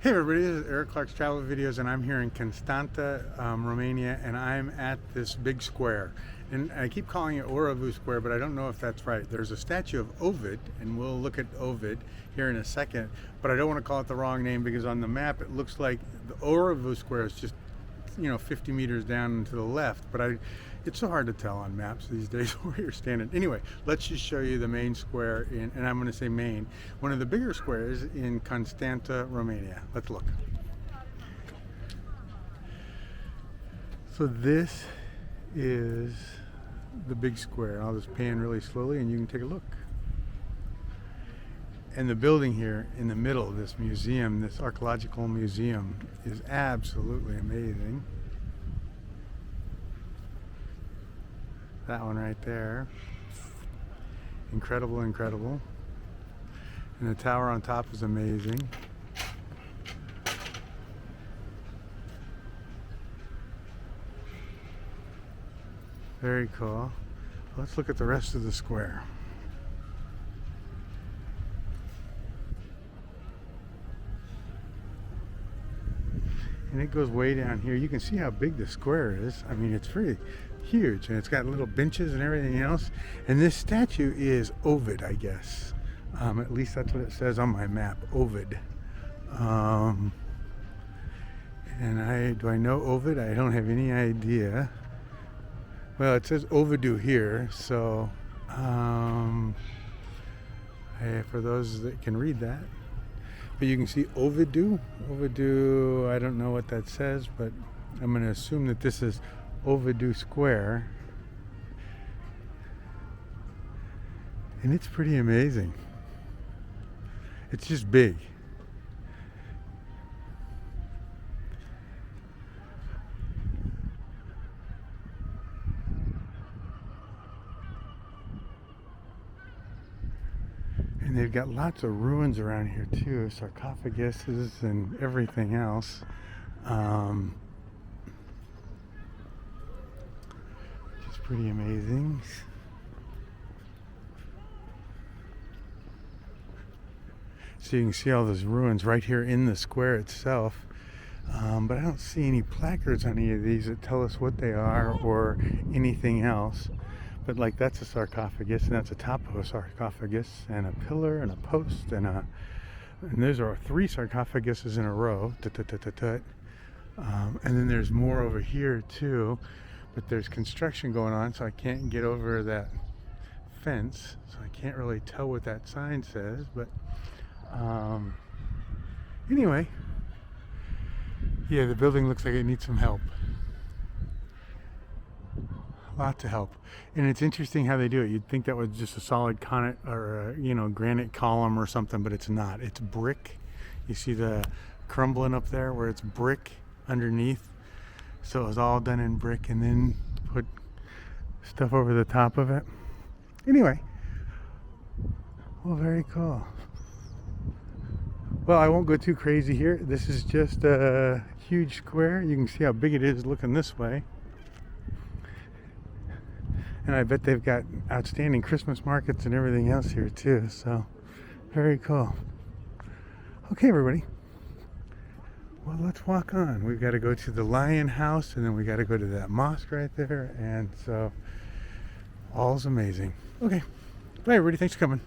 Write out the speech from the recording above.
Hey everybody, this is Eric Clark's Travel Videos, and I'm here in Constanta, Romania, and I'm at this big square. And I keep calling it Oravu Square, but I don't know if that's right. There's a statue of Ovid, and we'll look at Ovid here in a second, but I don't want to call it the wrong name because on the map it looks like the Oravu Square is just, 50 meters down to the left, but it's so hard to tell on maps these days where you're standing. Anyway, let's just show you the main square and I'm going to say main, one of the bigger squares in Constanta, Romania. Let's look. So this is the big square. I'll just pan really slowly and you can take a look. And the building here in the middle, this museum, this archaeological museum, is absolutely amazing. That one right there. Incredible, incredible. And the tower on top is amazing. Very cool. Let's look at the rest of the square. And it goes way down here. You can see how big the square is. I mean, it's pretty huge, and it's got little benches and everything else. And this statue is Ovid, I guess. At least that's what it says on my map, Ovid. And do I know Ovid? I don't have any idea. Well, it says Ovidiu here, so for those that can read that. But you can see Ovidiu. Ovidiu, I don't know what that says, but I'm going to assume that this is Ovidiu Square. And it's pretty amazing. It's just big. And they've got lots of ruins around here too, sarcophaguses and everything else. Which is pretty amazing. So you can see all those ruins right here in the square itself. But I don't see any placards on any of these that tell us what they are or anything else. But like that's a sarcophagus, and that's the top of a sarcophagus, and a pillar, and a post, and those are 3 sarcophaguses in a row. And then there's more over here too, but there's construction going on, so I can't get over that fence, so I can't really tell what that sign says. But anyway, yeah, the building looks like it needs some help. Lots of help. And it's interesting how they do it. You'd think that was just a solid granite column or something, but it's not. It's brick. You see the crumbling up there where it's brick underneath. So it was all done in brick and then put stuff over the top of it. Anyway, well, very cool. Well, I won't go too crazy here. This is just a huge square. You can see how big it is looking this way. And I bet they've got outstanding Christmas markets and everything else here too. So, very cool. Okay, everybody. Well, let's walk on. We've got to go to the Lion House, and then we got to go to that mosque right there. And so, all's amazing. Okay. Bye, everybody. Thanks for coming.